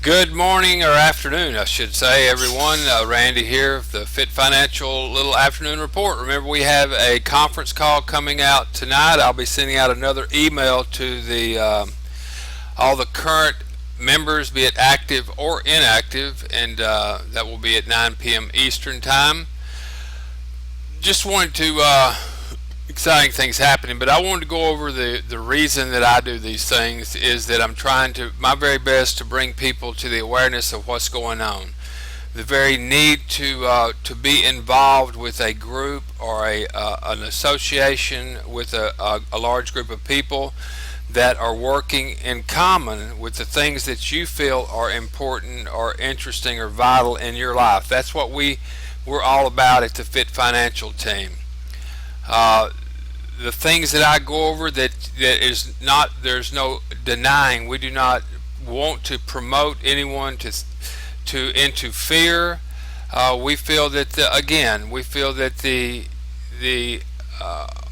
Good morning or afternoon, I should say, everyone. Randy here, the Fit Financial little afternoon report. Remember, we have a conference call coming out tonight. I'll be sending out another email to the all the current members, be it active or inactive, and that will be at 9 p.m. Eastern Time. Just wanted to exciting things happening, but I wanted to go over the reason that I do these things is that I'm trying to my very best to bring people to the awareness of what's going on, the very need to be involved with a group or an association with a large group of people that are working in common with the things that you feel are important or interesting or vital in your life. That's what we're all about at the Fit Financial team. Uh, the things that I go over that is not there's no denying. We do not want to promote anyone to into fear. We feel that we feel that the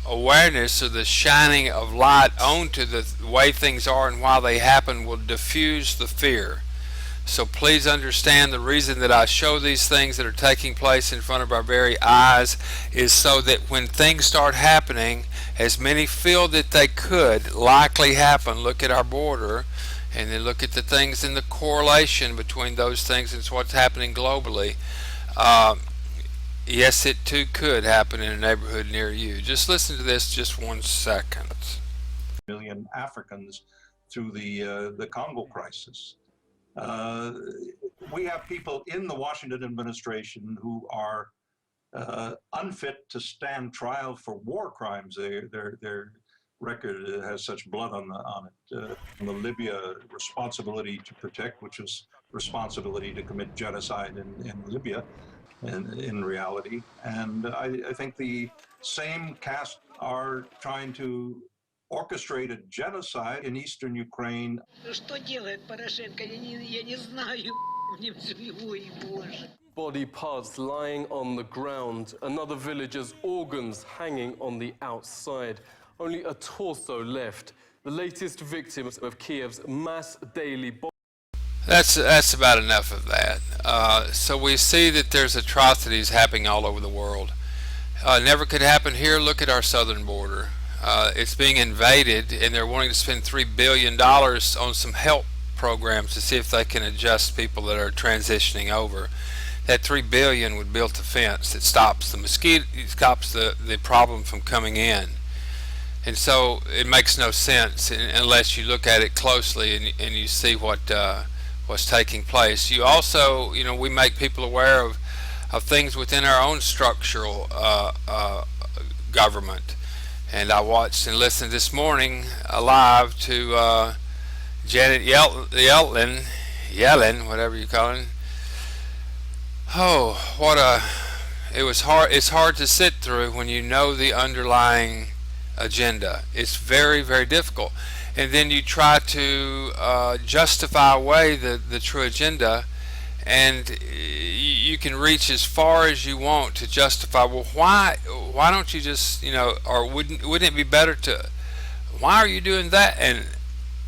awareness or the shining of light onto the way things are and why they happen will diffuse the fear. So please understand the reason that I show these things that are taking place in front of our very eyes is so that when things start happening, as many feel that they could likely happen, look at our border and then look at the things in the correlation between those things and what's happening globally. Yes, it too could happen in a neighborhood near you. Just listen to this just 1 second. Million Africans through the Congo crisis. We have people in the Washington administration who are unfit to stand trial for war crimes. Their record has such blood on it. The Libya responsibility to protect, which was responsibility to commit genocide in Libya, and in reality. And I think the same cast are trying to orchestrate a genocide in eastern Ukraine. Body parts lying on the ground, another villager's organs hanging on the outside. Only a torso left. The latest victims of Kiev's mass daily bombing. That's about enough of that. So we see that there's atrocities happening all over the world. Never could happen here. Look at our southern border. It's being invaded, and they're wanting to spend $3 billion on some help programs to see if they can adjust people that are transitioning over. That $3 billion would build a fence that stops the mosquito, stops the problem from coming in. And so it makes no sense unless you look at it closely and you see what's taking place. You also, we make people aware of things within our own structural government. And I watched and listened this morning live to Janet Yellen, whatever you call it. Oh, it was hard. It's hard to sit through when you know the underlying agenda. It's very, very difficult. And then you try to justify away the true agenda, and you can reach as far as you want to justify, well, why don't you just, or wouldn't it be better to, why are you doing that? And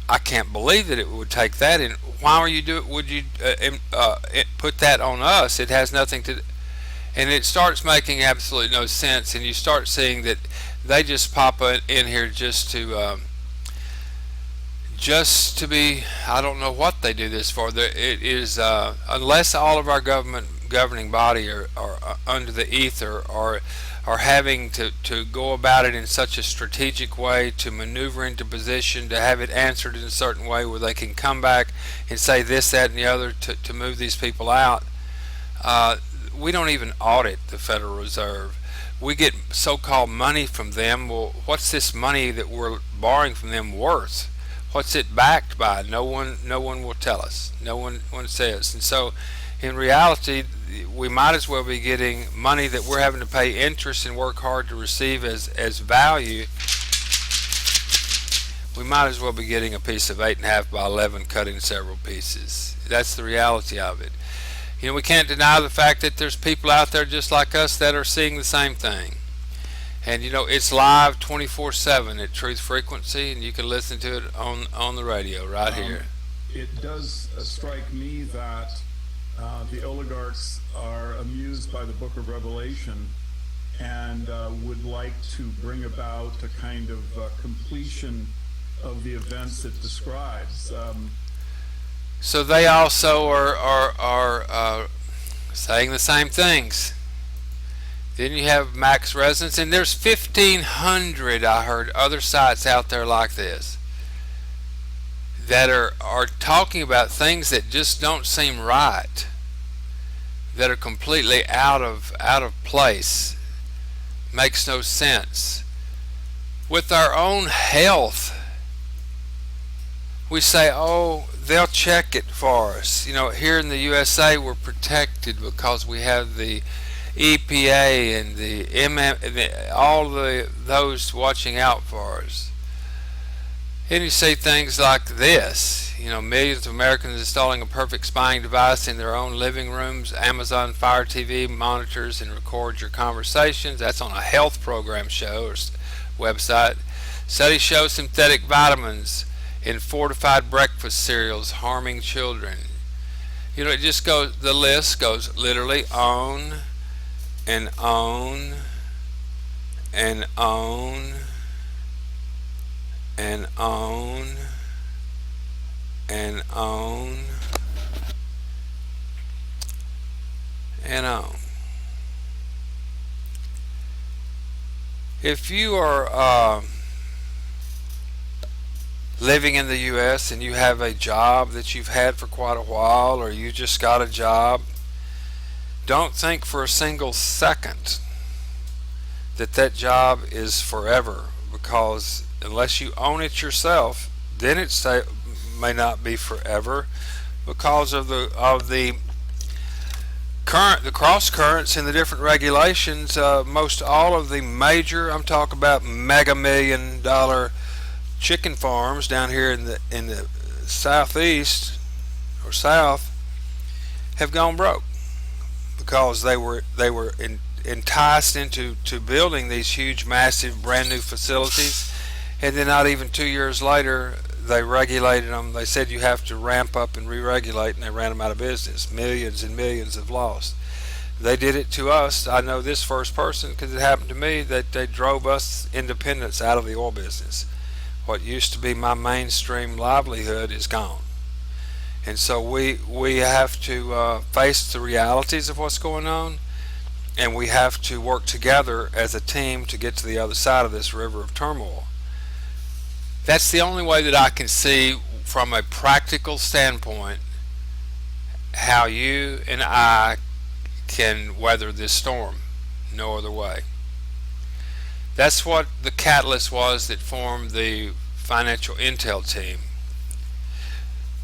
I can't believe that it would take that, and why are you would you put that on us? It has nothing to, and it starts making absolutely no sense, and you start seeing that they just pop in here just to be, I don't know what they do this for. It is unless all of our governing body are under the ether or are having to go about it in such a strategic way to maneuver into position to have it answered in a certain way where they can come back and say this, that, and the other to move these people out. We don't even audit the Federal Reserve. We get so-called money from them. Well, what's this money that we're borrowing from them worth? What's it backed by? No one will tell us. No one says. And so in reality, we might as well be getting money that we're having to pay interest and work hard to receive as value. We might as well be getting a piece of 8.5 by 11 cut in several pieces. That's the reality of it. We can't deny the fact that there's people out there just like us that are seeing the same thing. And it's live 24/7 at Truth Frequency, and you can listen to it on the radio right here. it does strike me that the oligarchs are amused by the Book of Revelation and would like to bring about a kind of completion of the events it describes. So they also are saying the same things. Then you have Max Resonance, and there's 1,500, I heard, other sites out there like this that are talking about things that just don't seem right, that are completely out of place, makes no sense. With our own health, we say, oh, they'll check it for us. You know, here in the USA, we're protected because we have the EPA and those watching out for us. And you see things like this, you know, millions of Americans installing a perfect spying device in their own living rooms. Amazon Fire TV monitors and records your conversations. That's on a health program show or website. Studies show synthetic vitamins in fortified breakfast cereals harming children. You know, it just goes, the list goes literally on and on and on and on and on and on. If you are living in the U.S. and you have a job that you've had for quite a while, or you just got a job, don't think for a single second that that job is forever, because unless you own it yourself, then it may not be forever because of the cross currents and the different regulations. Most all of the major, I'm talking about mega $1 million chicken farms down here in the southeast or south have gone broke because they were enticed into building these huge, massive, brand new facilities, and then not even 2 years later they regulated them. They said you have to ramp up and re-regulate, and they ran them out of business. Millions and millions have lost. They did it to us. I know this first person because it happened to me, that they drove us independents out of the oil business. What used to be my mainstream livelihood is gone. And so we have to face the realities of what's going on, and we have to work together as a team to get to the other side of this river of turmoil. That's the only way that I can see from a practical standpoint how you and I can weather this storm. No other way. That's what the catalyst was that formed the financial intel team.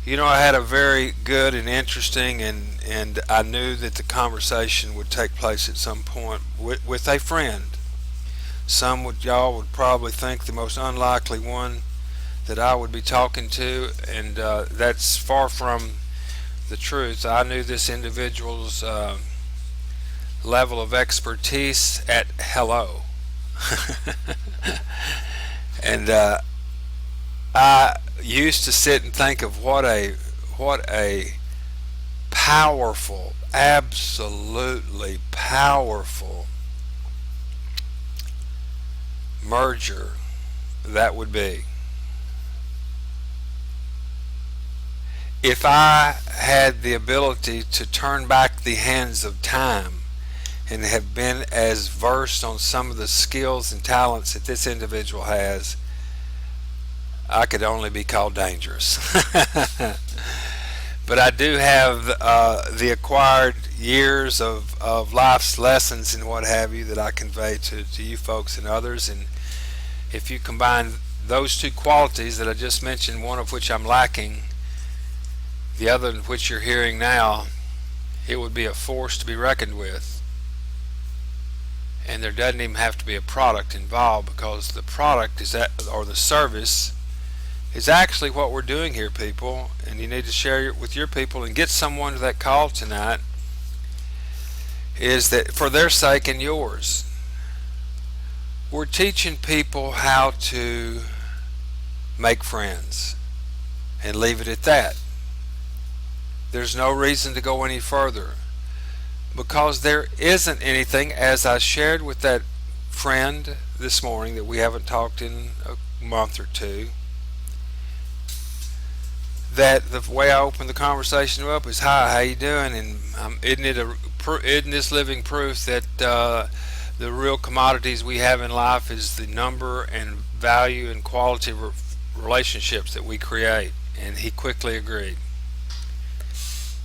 You know, I had a very good and interesting, and I knew that the conversation would take place at some point with a friend. Y'all would probably think the most unlikely one that I would be talking to, and that's far from the truth. I knew this individual's level of expertise at hello. And I used to sit and think of what a powerful, absolutely powerful merger that would be. If I had the ability to turn back the hands of time and have been as versed on some of the skills and talents that this individual has, I could only be called dangerous. But I do have the acquired years of life's lessons and what have you that I convey to you folks and others. And if you combine those two qualities that I just mentioned, one of which I'm lacking, the other in which you're hearing now, it would be a force to be reckoned with. And there doesn't even have to be a product involved, because the product is or the service is actually what we're doing here, people. And you need to share it with your people and get someone to that call tonight, is that for their sake and yours, we're teaching people how to make friends and leave it at that. There's no reason to go any further, because there isn't anything, as I shared with that friend this morning that we haven't talked in a month or two, that the way I opened the conversation up is, "Hi, how you doing?" And isn't this living proof that the real commodities we have in life is the number and value and quality of relationships that we create? And he quickly agreed.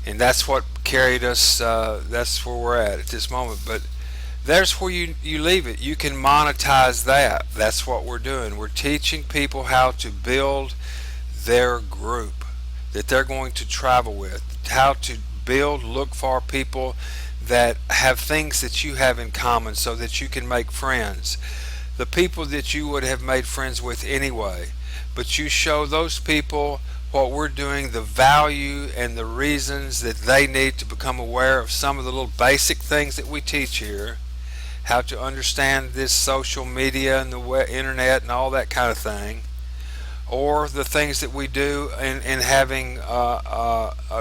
And that's what carried us, that's where we're at this moment. But there's where you leave it. You can monetize that. That's what we're doing. We're teaching people how to build their group that they're going to travel with, how to look for people that have things that you have in common so that you can make friends. The people that you would have made friends with anyway, but you show those people what we're doing, the value and the reasons that they need to become aware of some of the little basic things that we teach here, how to understand this social media and the internet and all that kind of thing, or the things that we do in having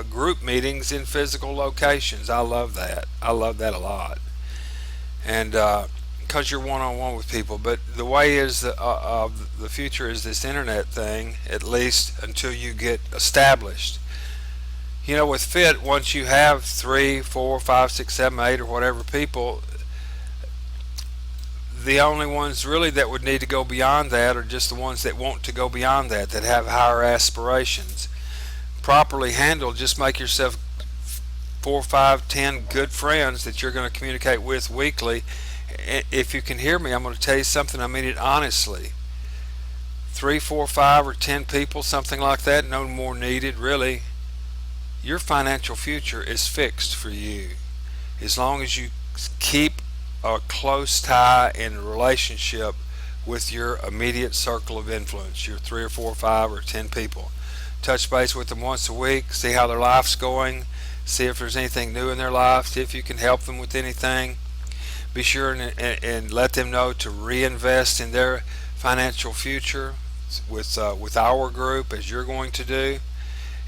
group meetings in physical locations. I love that. I love that a lot. And because you're one-on-one with people. But the way is the future is this internet thing, at least until you get established. You know, with FIT, once you have 3, 4, 5, 6, 7, 8 or whatever people, the only ones really that would need to go beyond that are just the ones that want to go beyond that, that have higher aspirations. Properly handled, just make yourself 4, 5, 10 good friends that you're going to communicate with weekly. If you can hear me, I'm going to tell you something. I mean it honestly. 3, 4, 5, or 10 people, something like that, no more needed really. Your financial future is fixed for you, as long as you keep a close tie and relationship with your immediate circle of influence, your 3 or 4 or 5 or 10 people. Touch base with them once a week, see how their life's going, see if there's anything new in their life, see if you can help them with anything. Be sure and let them know to reinvest in their financial future with our group, as you're going to do.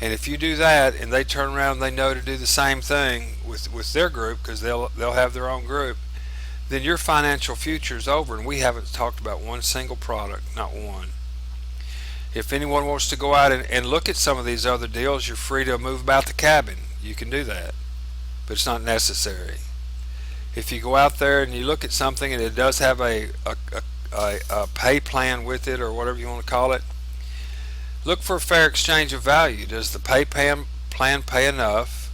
And if you do that and they turn around and they know to do the same thing with their group, because they'll have their own group, then your financial future is over. And we haven't talked about one single product, not one. If anyone wants to go out and look at some of these other deals, you're free to move about the cabin. You can do that, but it's not necessary. If you go out there and you look at something and it does have a pay plan with it, or whatever you want to call it, look for a fair exchange of value. Does the pay plan pay enough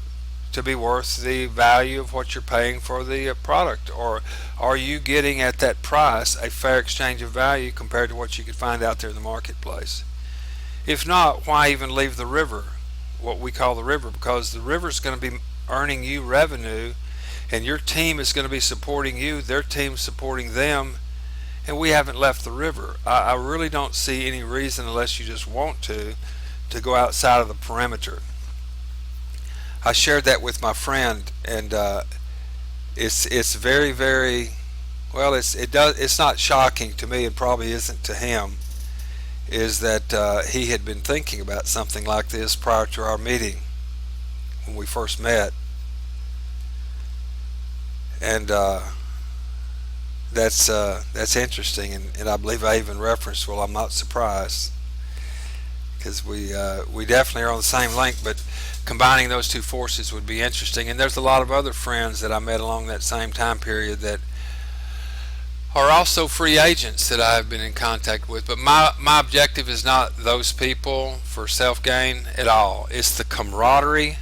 to be worth the value of what you're paying for the product? Or are you getting at that price a fair exchange of value compared to what you could find out there in the marketplace? If not, why even leave the river, what we call the river? Because the river is going to be earning you revenue, and your team is going to be supporting you, their team supporting them, and we haven't left the river. I really don't see any reason, unless you just want to go outside of the perimeter. I shared that with my friend, and it's very, very well. It's not shocking to me, and probably isn't to him, is that he had been thinking about something like this prior to our meeting when we first met. And that's interesting, and I believe I even referenced, well, I'm not surprised, because we definitely are on the same link, but combining those two forces would be interesting. And there's a lot of other friends that I met along that same time period that are also free agents that I've been in contact with. But my objective is not those people for self-gain at all. It's the camaraderie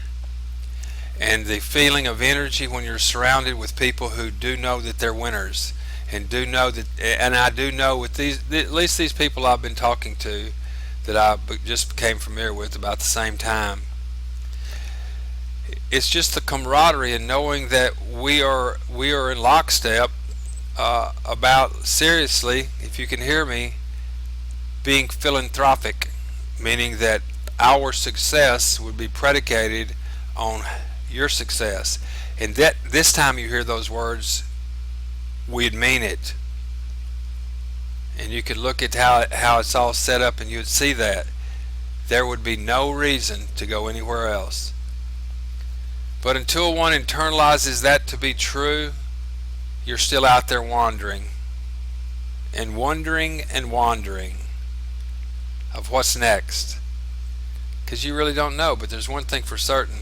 and the feeling of energy when you're surrounded with people who do know that they're winners, and do know that, and I do know with at least these people I've been talking to, that I just became familiar with about the same time. It's just the camaraderie and knowing that we are in lockstep about, seriously, if you can hear me, being philanthropic, meaning that our success would be predicated on your success. And that this time you hear those words, we'd mean it. And you could look at how it's all set up, and you'd see that there would be no reason to go anywhere else. But until one internalizes that to be true, you're still out there wandering and wondering and wandering of what's next. Because you really don't know. But there's one thing for certain.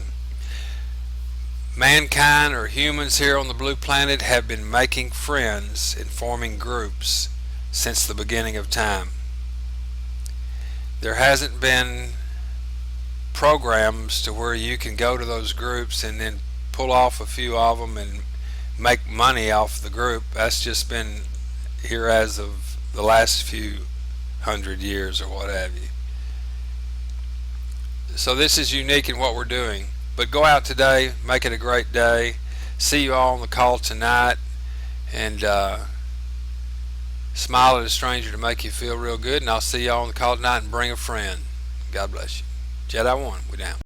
Mankind, or humans here on the blue planet, have been making friends and forming groups since the beginning of time. There hasn't been programs to where you can go to those groups and then pull off a few of them and make money off the group. That's just been here as of the last few 100 years or what have you. So this is unique in what we're doing. But go out today, make it a great day. See you all on the call tonight, and smile at a stranger to make you feel real good. And I'll see you all on the call tonight, and bring a friend. God bless you. Jedi 1, we down.